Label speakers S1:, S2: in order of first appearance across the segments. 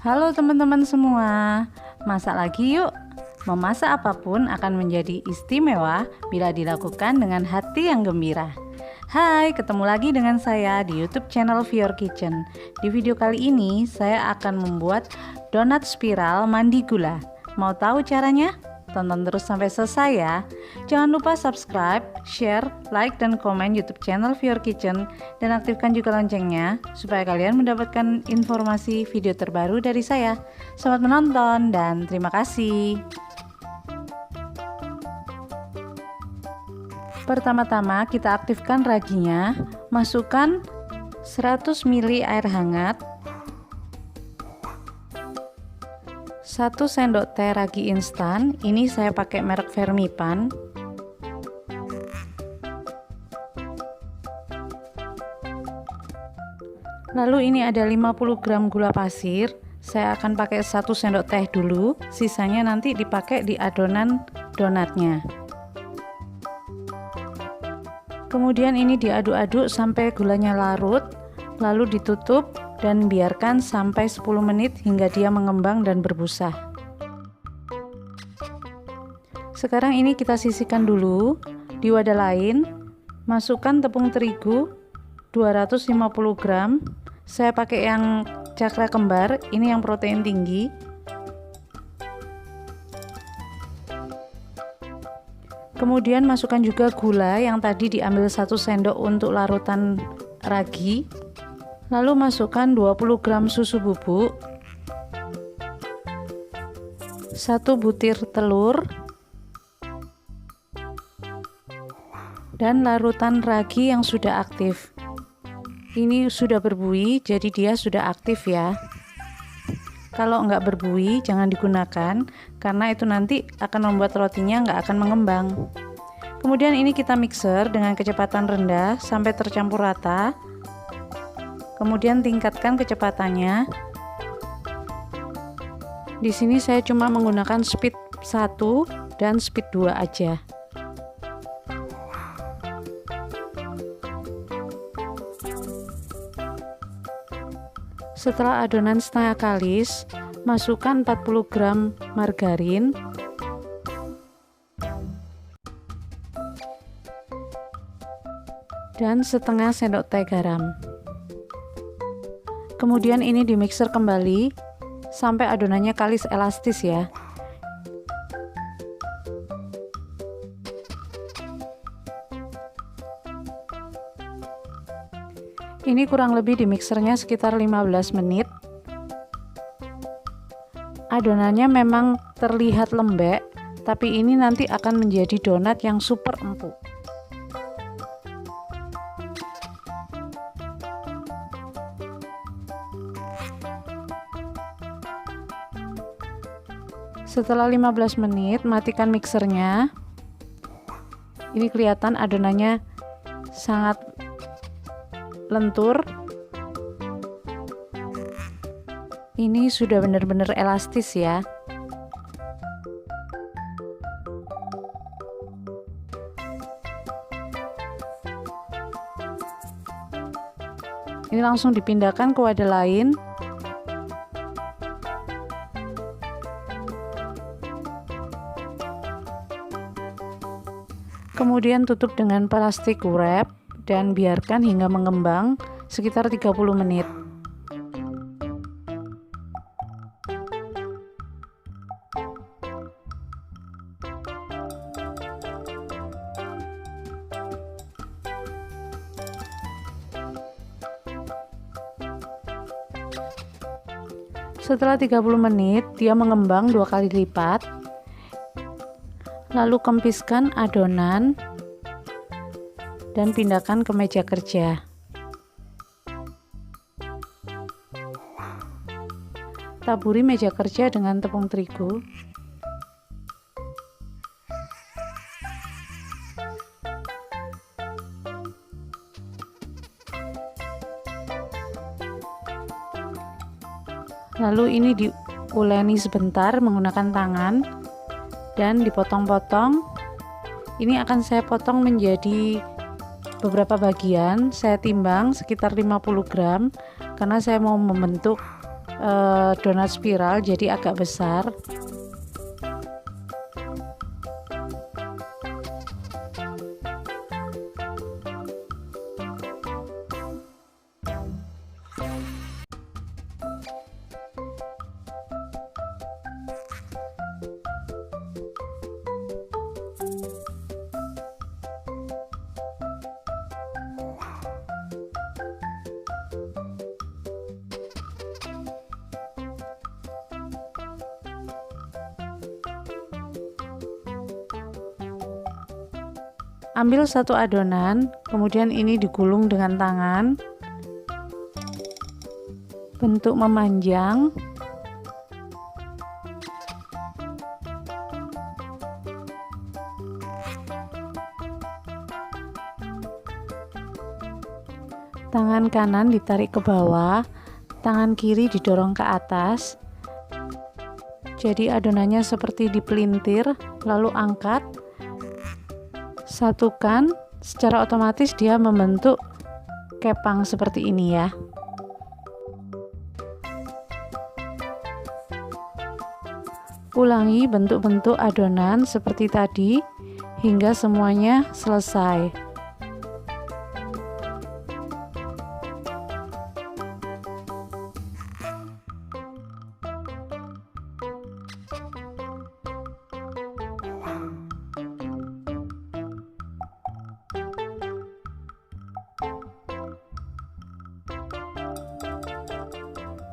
S1: Halo teman-teman semua, masak lagi yuk. Memasak apapun akan menjadi istimewa bila dilakukan dengan hati yang gembira. Hai, ketemu lagi dengan saya di YouTube channel Vior Kitchen. Di video kali ini saya akan membuat donat spiral mandi gula. Mau tahu caranya? Tonton terus sampai selesai ya. Jangan lupa subscribe, share, like, dan komen YouTube channel Vior Kitchen dan aktifkan juga loncengnya supaya kalian mendapatkan informasi video terbaru dari saya. Selamat menonton dan terima kasih. Pertama-tama kita aktifkan raginya. Masukkan 100 ml air hangat, 1 sendok teh ragi instan, ini saya pakai merek Vermipan. Lalu ini ada 50 gram gula pasir, saya akan pakai 1 sendok teh dulu, sisanya nanti dipakai di adonan donatnya. Kemudian ini diaduk-aduk sampai gulanya larut, lalu ditutup dan biarkan sampai 10 menit hingga dia mengembang dan berbusa. Sekarang ini kita sisihkan dulu. Di wadah lain, masukkan tepung terigu 250 gram. Saya pakai yang cakra kembar, ini yang protein tinggi. Kemudian masukkan juga gula yang tadi diambil 1 sendok untuk larutan ragi. Lalu masukkan 20 gram susu bubuk, 1 butir telur, dan larutan ragi yang sudah aktif. Ini sudah berbuih, jadi dia sudah aktif ya. Kalau nggak berbuih jangan digunakan, karena itu nanti akan membuat rotinya nggak akan mengembang. Kemudian ini kita mixer dengan kecepatan rendah sampai tercampur rata. Kemudian tingkatkan kecepatannya. Di sini saya cuma menggunakan speed 1 dan speed 2 aja. Setelah adonan setengah kalis, masukkan 40 gram margarin, dan setengah sendok teh garam. Kemudian ini dimixer kembali sampai adonannya kalis elastis ya. Ini kurang lebih dimixernya sekitar 15 menit. Adonannya memang terlihat lembek, tapi ini nanti akan menjadi donat yang super empuk. Setelah 15 menit, matikan mixernya. Ini kelihatan adonannya sangat lentur. Ini sudah benar-benar elastis ya. Ini langsung dipindahkan ke wadah lain. Kemudian tutup dengan plastik wrap dan biarkan hingga mengembang sekitar 30 menit. Setelah 30 menit, dia mengembang 2 kali lipat. Lalu kempiskan adonan dan pindahkan ke meja kerja. Taburi meja kerja dengan tepung terigu. Lalu ini diuleni sebentar menggunakan tangan dan dipotong-potong. Ini akan saya potong menjadi beberapa bagian. Saya timbang sekitar 50 gram karena saya mau membentuk donat spiral jadi agak besar. Ambil satu adonan, kemudian ini digulung dengan tangan, bentuk memanjang. Tangan kanan ditarik ke bawah, tangan kiri didorong ke atas. Jadi adonannya seperti dipelintir, lalu angkat. Satukan, secara otomatis dia membentuk kepang seperti ini ya. Ulangi bentuk-bentuk adonan seperti tadi hingga semuanya selesai.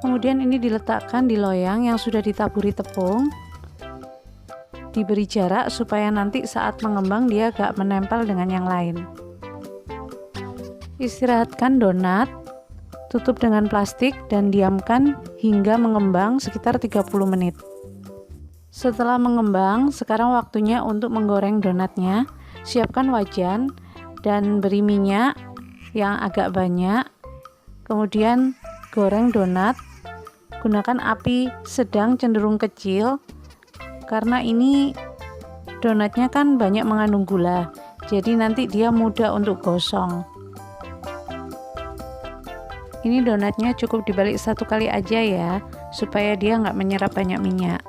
S1: Kemudian ini diletakkan di loyang yang sudah ditaburi tepung. Diberi jarak supaya nanti saat mengembang dia gak menempel dengan yang lain. Istirahatkan donat, tutup dengan plastik dan diamkan hingga mengembang sekitar 30 menit. Setelah mengembang, sekarang waktunya untuk menggoreng donatnya. Siapkan wajan dan beri minyak yang agak banyak. Kemudian goreng donat. Gunakan api sedang cenderung kecil karena ini donatnya kan banyak mengandung gula, jadi nanti dia mudah untuk gosong. Ini donatnya cukup dibalik satu kali aja ya, supaya dia nggak menyerap banyak minyak.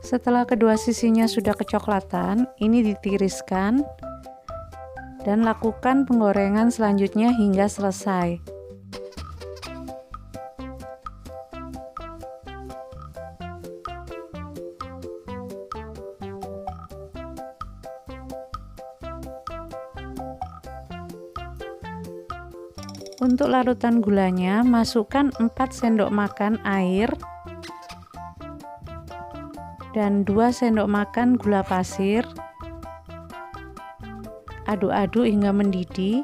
S1: Setelah kedua sisinya sudah kecoklatan, ini ditiriskan dan lakukan penggorengan selanjutnya hingga selesai. Untuk larutan gulanya, masukkan 4 sendok makan air dan 2 sendok makan gula pasir. Aduk-aduk hingga mendidih.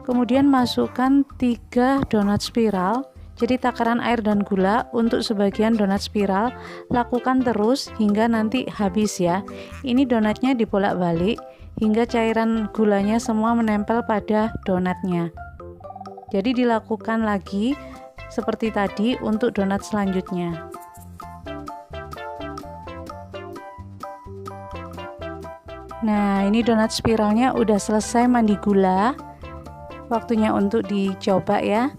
S1: Kemudian masukkan 3 donat spiral. Jadi takaran air dan gula untuk sebagian donat spiral lakukan terus hingga nanti habis ya. Ini donatnya dibolak-balik hingga cairan gulanya semua menempel pada donatnya. Jadi dilakukan lagi seperti tadi untuk donat selanjutnya. Nah, ini donat spiralnya udah selesai mandi gula. Waktunya untuk dicoba ya.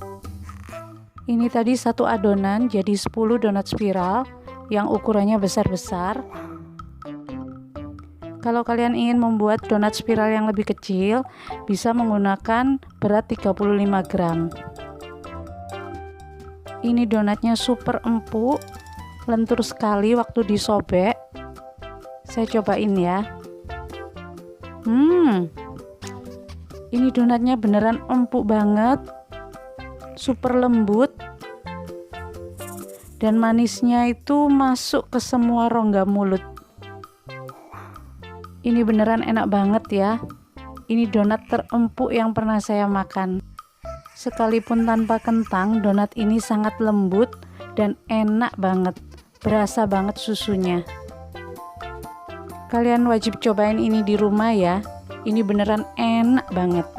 S1: Ini tadi satu adonan jadi 10 donat spiral yang ukurannya besar-besar. Kalau kalian ingin membuat donat spiral yang lebih kecil, bisa menggunakan berat 35 gram. Ini donatnya super empuk, lentur sekali waktu disobek. Saya cobain ya. Ini donatnya beneran empuk banget, super lembut, dan manisnya itu masuk ke semua rongga mulut. Ini beneran enak banget ya. Ini donat terempuk yang pernah saya makan. Sekalipun tanpa kentang, donat ini sangat lembut dan enak banget. Berasa banget susunya. Kalian wajib cobain ini di rumah ya. Ini beneran enak banget.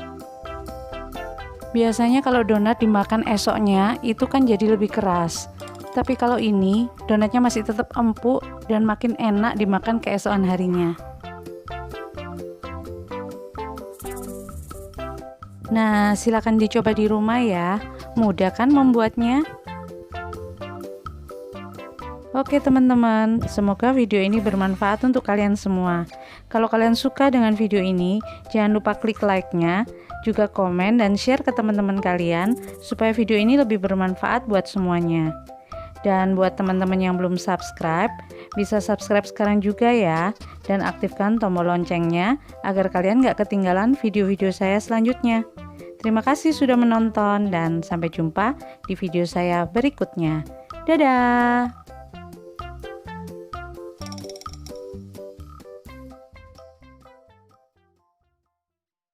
S1: Biasanya kalau donat dimakan esoknya itu kan jadi lebih keras. Tapi kalau ini donatnya masih tetap empuk dan makin enak dimakan keesokan harinya. Nah, silakan dicoba di rumah ya. Mudah kan membuatnya? Oke teman-teman, semoga video ini bermanfaat untuk kalian semua. Kalau kalian suka dengan video ini, jangan lupa klik like-nya, juga komen dan share ke teman-teman kalian supaya video ini lebih bermanfaat buat semuanya. Dan buat teman-teman yang belum subscribe, bisa subscribe sekarang juga ya, dan aktifkan tombol loncengnya agar kalian gak ketinggalan video-video saya selanjutnya. Terima kasih sudah menonton dan sampai jumpa di video saya berikutnya. Dadah!